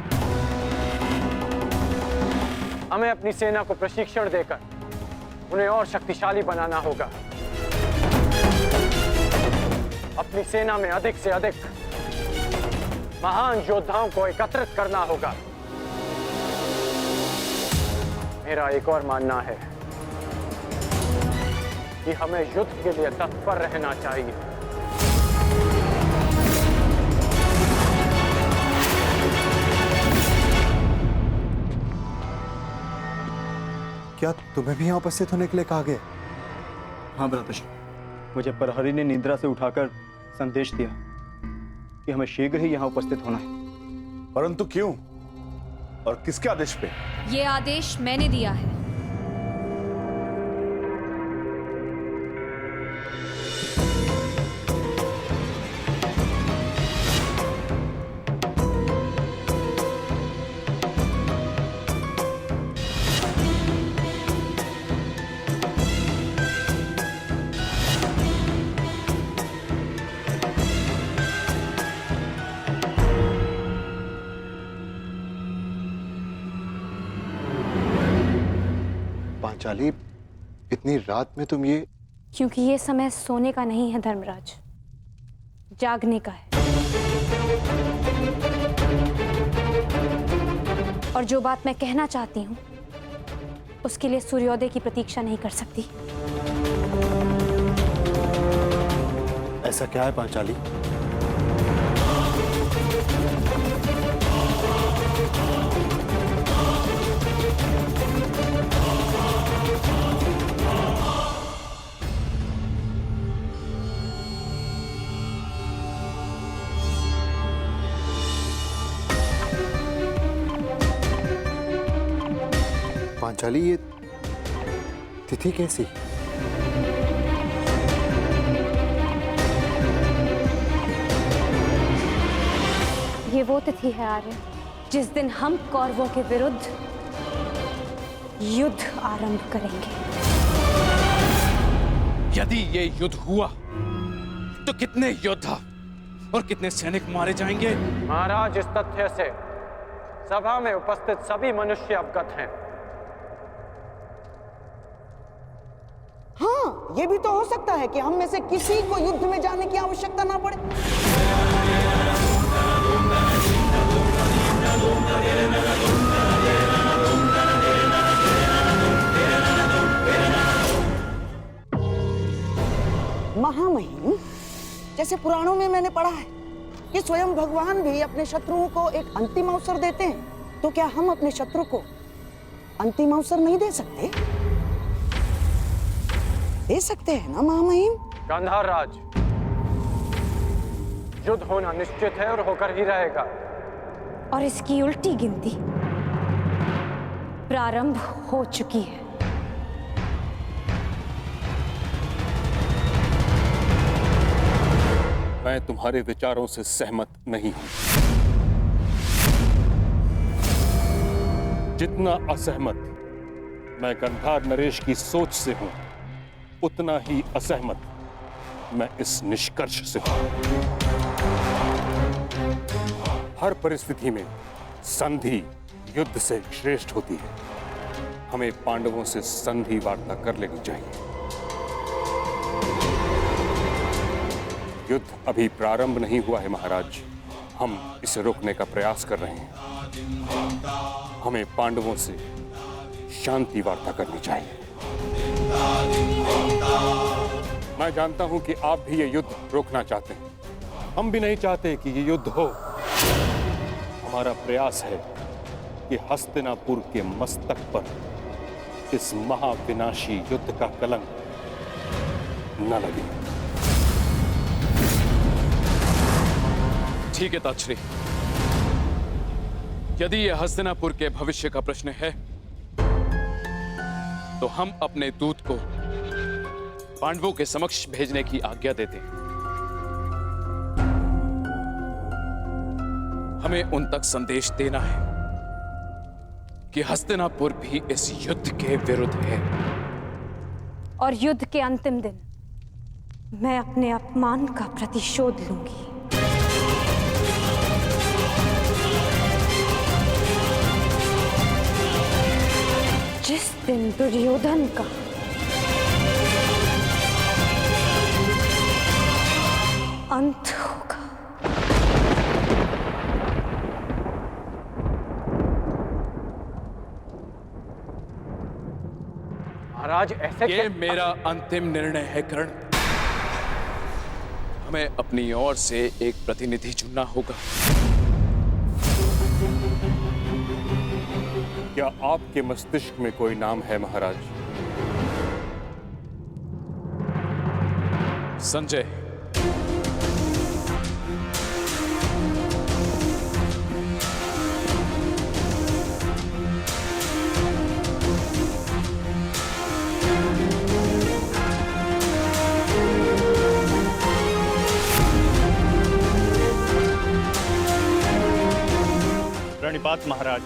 हमें अपनी सेना को प्रशिक्षण देकर उन्हें और शक्तिशाली बनाना होगा। अपनी सेना में अधिक से अधिक महान योद्धाओं को एकत्रित करना होगा। मेरा एक और मानना है कि हमें युद्ध के लिए तत्पर रहना चाहिए। क्या तुम्हें भी यहाँ उपस्थित होने के लिए कहा गया? हाँ भ्राताश्री, मुझे प्रहरी ने निद्रा से उठाकर संदेश दिया कि हमें शीघ्र ही यहाँ उपस्थित होना है। परंतु क्यों और किसके आदेश पे? ये आदेश मैंने दिया है। पांचाली, इतनी रात में तुम ये? क्योंकि ये समय सोने का नहीं है धर्मराज, जागने का है। और जो बात मैं कहना चाहती हूँ उसके लिए सूर्योदय की प्रतीक्षा नहीं कर सकती। ऐसा क्या है पांचाली? पांचाली, ये तिथि कैसी? ये वो तिथि है आर्य जिस दिन हम कौरवों के विरुद्ध युद्ध आरंभ करेंगे। यदि ये युद्ध हुआ तो कितने योद्धा और कितने सैनिक मारे जाएंगे? महाराज, इस तथ्य से सभा में उपस्थित सभी मनुष्य अवगत हैं। हाँ, ये भी तो हो सकता है कि हम में से किसी को युद्ध में जाने की आवश्यकता ना पड़े। महामहिम, जैसे पुराणों में मैंने पढ़ा है कि स्वयं भगवान भी अपने शत्रुओं को एक अंतिम अवसर देते हैं, तो क्या हम अपने शत्रु को अंतिम अवसर नहीं दे सकते? दे सकते हैं ना महामहिम? गांधार राज, युद्ध होना निश्चित है और होकर ही रहेगा। और इसकी उल्टी गिनती प्रारंभ हो चुकी है। मैं तुम्हारे विचारों से सहमत नहीं हूं। जितना असहमत मैं गंधार नरेश की सोच से हूं, उतना ही असहमत मैं इस निष्कर्ष से हूं। हर परिस्थिति में संधि युद्ध से श्रेष्ठ होती है। हमें पांडवों से संधि वार्ता कर लेनी चाहिए। युद्ध अभी प्रारंभ नहीं हुआ है महाराज, हम इसे रोकने का प्रयास कर रहे हैं। हमें पांडवों से शांति वार्ता करनी चाहिए। मैं जानता हूं कि आप भी ये युद्ध रोकना चाहते हैं, हम भी नहीं चाहते कि ये युद्ध हो। हमारा प्रयास है कि हस्तिनापुर के मस्तक पर इस महाविनाशी युद्ध का कलंक न लगे। ठीक है ताक्षरी, यदि यह हस्तिनापुर के भविष्य का प्रश्न है तो हम अपने दूत को पांडवों के समक्ष भेजने की आज्ञा देते हैं। हमें उन तक संदेश देना है कि हस्तिनापुर भी इस युद्ध के विरुद्ध है। और युद्ध के अंतिम दिन मैं अपने अपमान का प्रतिशोध लूंगी। जिस दिन दुर्योधन का अंत होगा। महाराज, ऐसे ये मेरा अंतिम निर्णय है कर्ण। हमें अपनी ओर से एक प्रतिनिधि चुनना होगा। क्या आपके मस्तिष्क में कोई नाम है महाराज? संजय। प्रणिपात महाराज।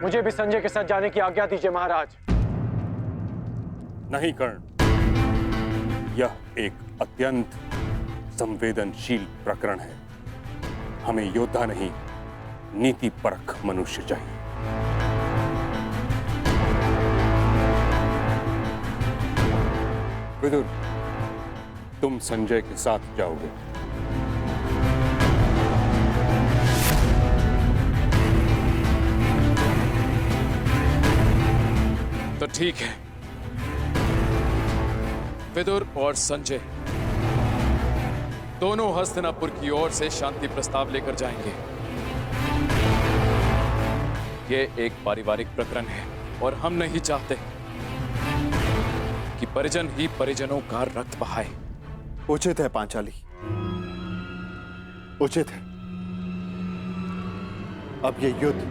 मुझे भी संजय के साथ जाने की आज्ञा दीजिए महाराज। नहीं कर्ण, यह एक अत्यंत संवेदनशील प्रकरण है। हमें योद्धा नहीं, नीति परख मनुष्य चाहिए। विदुर, तुम संजय के साथ जाओगे। तो ठीक है, विदुर और संजय दोनों हस्तिनापुर की ओर से शांति प्रस्ताव लेकर जाएंगे। ये एक पारिवारिक प्रकरण है और हम नहीं चाहते कि परिजन ही परिजनों का रक्त बहाए। उचित है पांचाली, उचित है। अब ये युद्ध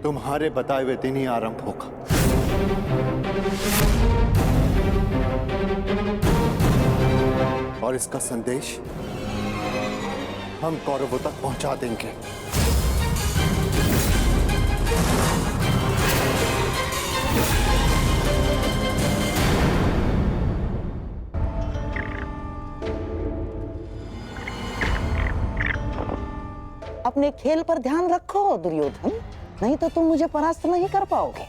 तुम्हारे बताए हुए दिन ही आरंभ होगा। और इसका संदेश हम कौरवों तक पहुंचा देंगे। अपने खेल पर ध्यान रखो दुर्योधन, नहीं तो तुम मुझे परास्त नहीं कर पाओगे।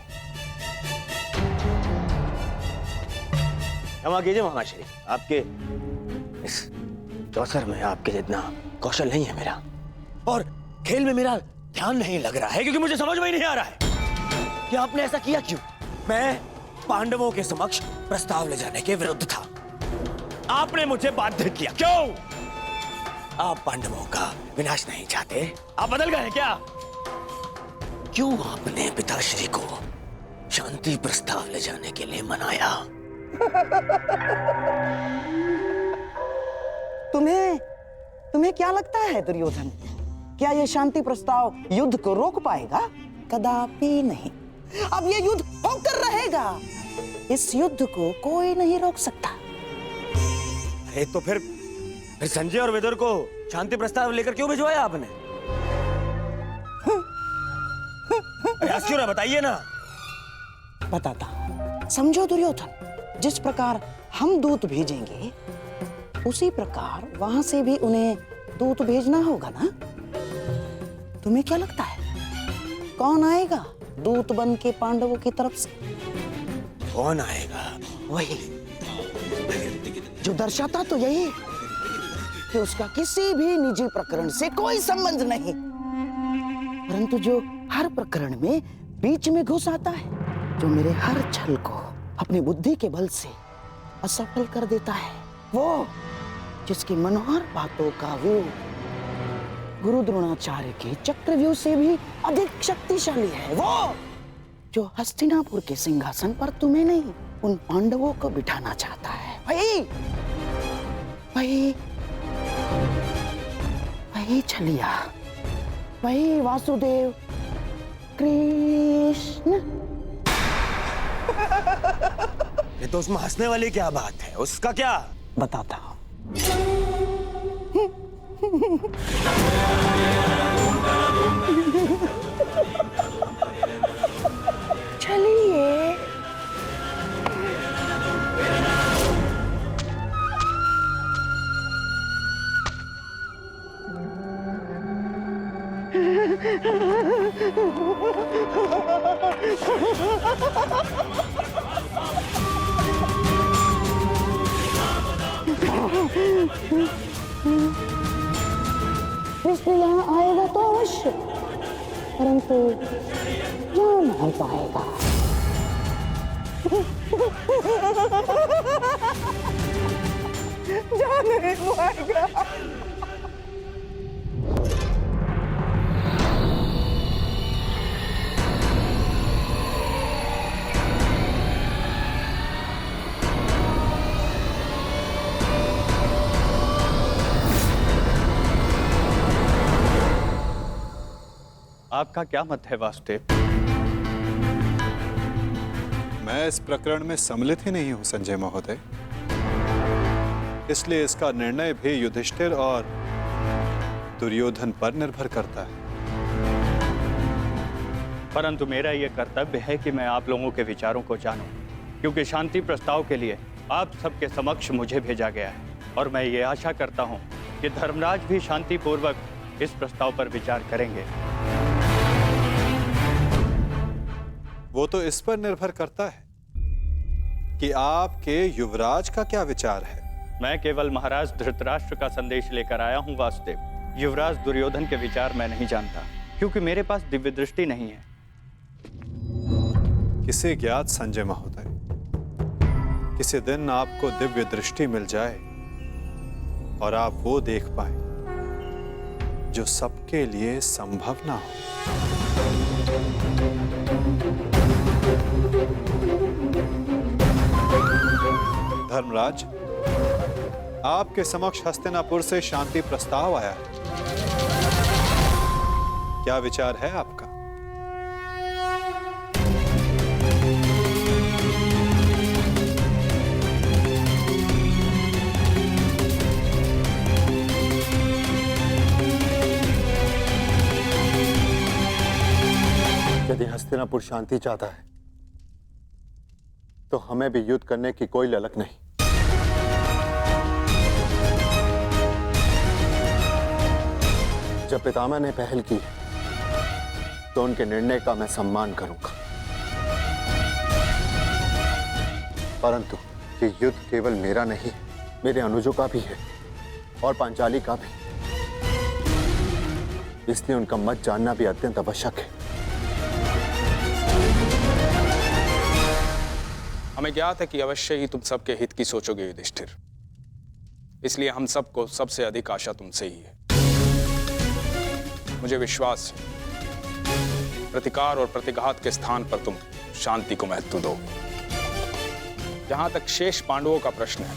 क्षमा कीजिए महाश्री, आपके इस चौसर में आपके जितना कौशल नहीं है मेरा, और खेल में मेरा ध्यान नहीं लग रहा है, क्योंकि मुझे समझ में ही नहीं आ रहा है कि आपने ऐसा किया क्यों। मैं पांडवों के समक्ष प्रस्ताव ले जाने के विरुद्ध था, आपने मुझे बाध्य किया। क्यों? आप पांडवों का विनाश नहीं चाहते? आप बदल गए क्या? क्यों आपने पिताश्री को शांति प्रस्ताव ले जाने के लिए मनाया? तुम्हें क्या लगता है दुर्योधन, क्या यह शांति प्रस्ताव युद्ध को रोक पाएगा? कदापि नहीं। अब यह युद्ध होकर रहेगा, इस युद्ध को कोई नहीं रोक सकता। अरे तो फिर संजय और विदुर को शांति प्रस्ताव लेकर क्यों भिजवाया आपने? क्यों ना बताइए ना। बताता हूं। समझो दुर्योधन, जिस प्रकार हम दूत भेजेंगे उसी प्रकार वहां से भी उन्हें दूत भेजना होगा ना। तुम्हें क्या लगता है कौन आएगा दूत बन के पांडवों की तरफ से? कौन आएगा? वही जो दर्शाता तो यही कि उसका किसी भी निजी प्रकरण से कोई संबंध नहीं, परंतु जो हर प्रकरण में बीच में घुस आता है, जो मेरे हर छल को अपनी बुद्धि के बल से असफल कर देता है, वो जिसकी मनोहर बातों का व्यू गुरु द्रोणाचार्य के चक्रव्यूह से भी अधिक शक्तिशाली है, वो जो हस्तिनापुर के सिंहासन पर तुम्हें नहीं उन पांडवों को बिठाना चाहता है। वही छलिया, वही वासुदेव कृष्ण। ये तो उसमें हंसने वाली क्या बात है? उसका क्या? बताता हूं। चलिए। कृष्ण यहाँ आएगा तो अवश्य, परंतु जा नहीं पाएगा। जा नहीं पाएगा। आपका क्या मत है वासुदेव? मैं इस प्रकरण में सम्मिलित ही नहीं हूं संजय महोदय, इसलिए इसका निर्णय भी युधिष्ठिर और दुर्योधन पर निर्भर करता है। परंतु मेरा यह कर्तव्य है कि मैं आप लोगों के विचारों को जानूं, क्योंकि शांति प्रस्ताव के लिए आप सबके समक्ष मुझे भेजा गया है, और मैं ये आशा करता हूं कि धर्मराज भी शांतिपूर्वक इस प्रस्ताव पर विचार करेंगे। वो तो इस पर निर्भर करता है कि आपके युवराज का क्या विचार है। मैं केवल महाराज धृतराष्ट्र का संदेश लेकर आया हूं वासुदेव। युवराज दुर्योधन के विचार मैं नहीं जानता, क्योंकि मेरे पास दिव्य दृष्टि नहीं है। किसे ज्ञात संजय महोदय, किसी दिन आपको दिव्य दृष्टि मिल जाए और आप वो देख पाए जो सबके लिए संभव ना हो। धर्मराज, आपके समक्ष हस्तिनापुर से शांति प्रस्ताव आया है, क्या विचार है आपका? यदि हस्तिनापुर शांति चाहता है तो हमें भी युद्ध करने की कोई ललक नहीं। जब पितामह ने पहल की तो उनके निर्णय का मैं सम्मान करूंगा, परंतु ये युद्ध केवल मेरा नहीं, मेरे अनुजों का भी है और पांचाली का भी। इसलिए उनका मत जानना भी अत्यंत आवश्यक है। हमें ज्ञात है कि अवश्य ही तुम सबके हित की सोचोगे युधिष्ठिर, इसलिए हम सबको सबसे अधिक आशा तुमसे ही है। मुझे विश्वास है प्रतिकार और प्रतिघात के स्थान पर तुम शांति को महत्व दोगे। जहां तक शेष पांडवों का प्रश्न है,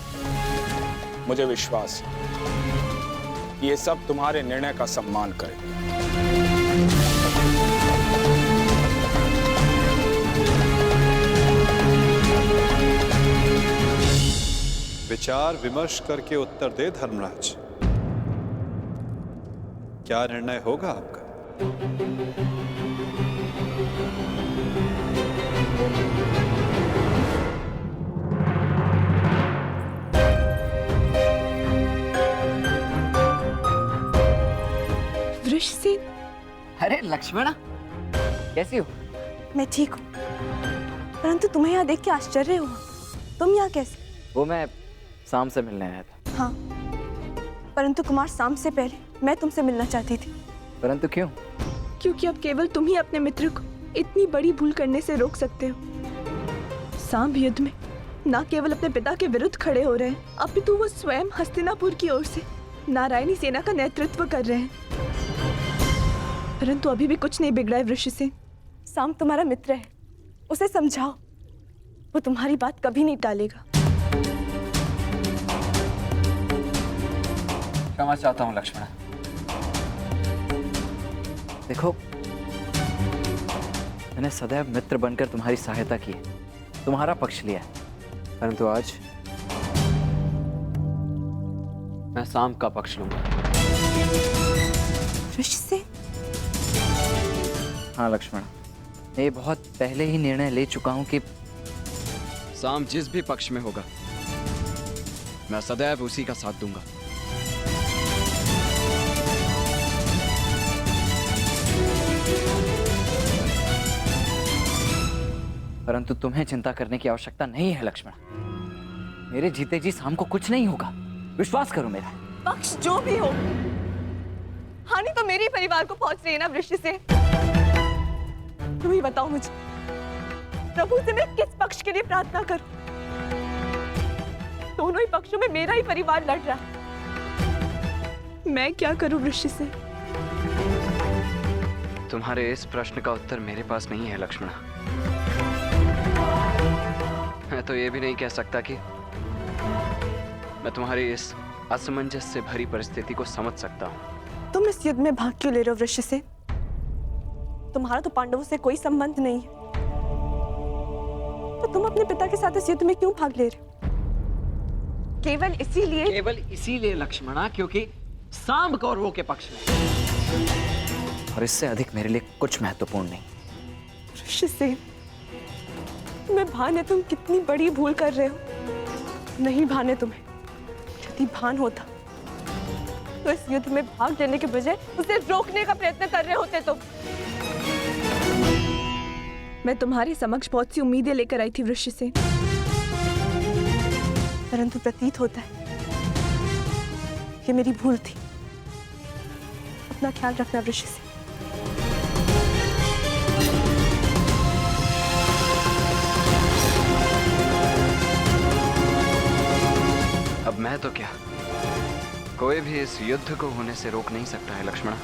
मुझे विश्वास है कि ये सब तुम्हारे निर्णय का सम्मान करेंगे। विचार विमर्श करके उत्तर दे धर्मराज, क्या निर्णय होगा आपका? वृषसेन। अरे लक्ष्मणा, कैसी हो? मैं ठीक हूँ, परंतु तुम्हें यहाँ देख के आश्चर्य हुआ। तुम यहाँ कैसे? वो मैं शाम से मिलने आया था। हाँ, परंतु कुमार शाम से पहले मैं तुमसे मिलना चाहती थी। परंतु क्यों? क्योंकि अब केवल तुम ही अपने मित्र को इतनी बड़ी भूल करने से रोक सकते हो। सांब युद्ध में न केवल अपने पिता के विरुद्ध खड़े हो रहे हैं, अपितु वो स्वयं हस्तिनापुर की ओर से नारायणी सेना का नेतृत्व कर रहे हैं। परंतु अभी भी कुछ नहीं बिगड़ा है वृषसेन। सांब तुम्हारा मित्र है, उसे समझाओ, वो तुम्हारी बात कभी नहीं टालेगा। क्षमा चाहता हूँ लक्ष्मणा। देखो, मैंने सदैव मित्र बनकर तुम्हारी सहायता की है, तुम्हारा पक्ष लिया है, परंतु आज मैं सांब का पक्ष लूंगा। वृषसेन? हाँ लक्ष्मण, मैं ये बहुत पहले ही निर्णय ले चुका हूं कि सांब जिस भी पक्ष में होगा, मैं सदैव उसी का साथ दूंगा। परंतु तुम्हें चिंता करने की आवश्यकता नहीं है लक्ष्मण। मेरे जीते जी सांब को कुछ नहीं होगा, विश्वास करो मेरा। पक्ष जो भी हो, हानि तो मेरे परिवार को पहुंच रही है ना वृषसेन। तुम ही बताओ मुझे, प्रभु से मैं किस पक्ष के लिए प्रार्थना करूं? दोनों ही पक्षों में मेरा ही परिवार लड़ रहा है। मैं क्या करूं वृषसेन? तुम्हारे इस प्रश्न का उत्तर मेरे पास नहीं है लक्ष्मणा। मैं तो ये भी नहीं कह सकता कि मैं तुम्हारी इस असमंजस से भरी परिस्थिति को समझ सकता हूँ। तुम इस युद्ध में भाग क्यों ले रहे हो वृषसेन? तुम्हारा तो पांडवों से कोई संबंध नहीं है, तो तुम अपने पिता के साथ इस युद्ध में क्यों भाग ले रहे हो? केवल इसीलिए लक्ष्मणा, क्योंकि सांब कौरवों के पक्ष में, और इससे अधिक मेरे लिए कुछ महत्वपूर्ण नहीं। वृषसेन, तुम्हें भान है तुम कितनी बड़ी भूल कर रहे हो। नहीं भान है तुम्हें। यदि भान होता तो इस युद्ध में भाग लेने के बजाय उसे रोकने का प्रयत्न कर रहे होते तुम। मैं तुम्हारे समक्ष बहुत सी उम्मीदें लेकर आई थी वृषसेन, परंतु प्रतीत होता है कि मेरी भूल थी। अपना ख्याल रखना वृषसेन। अब मैं तो क्या, कोई भी इस युद्ध को होने से रोक नहीं सकता है लक्ष्मणा।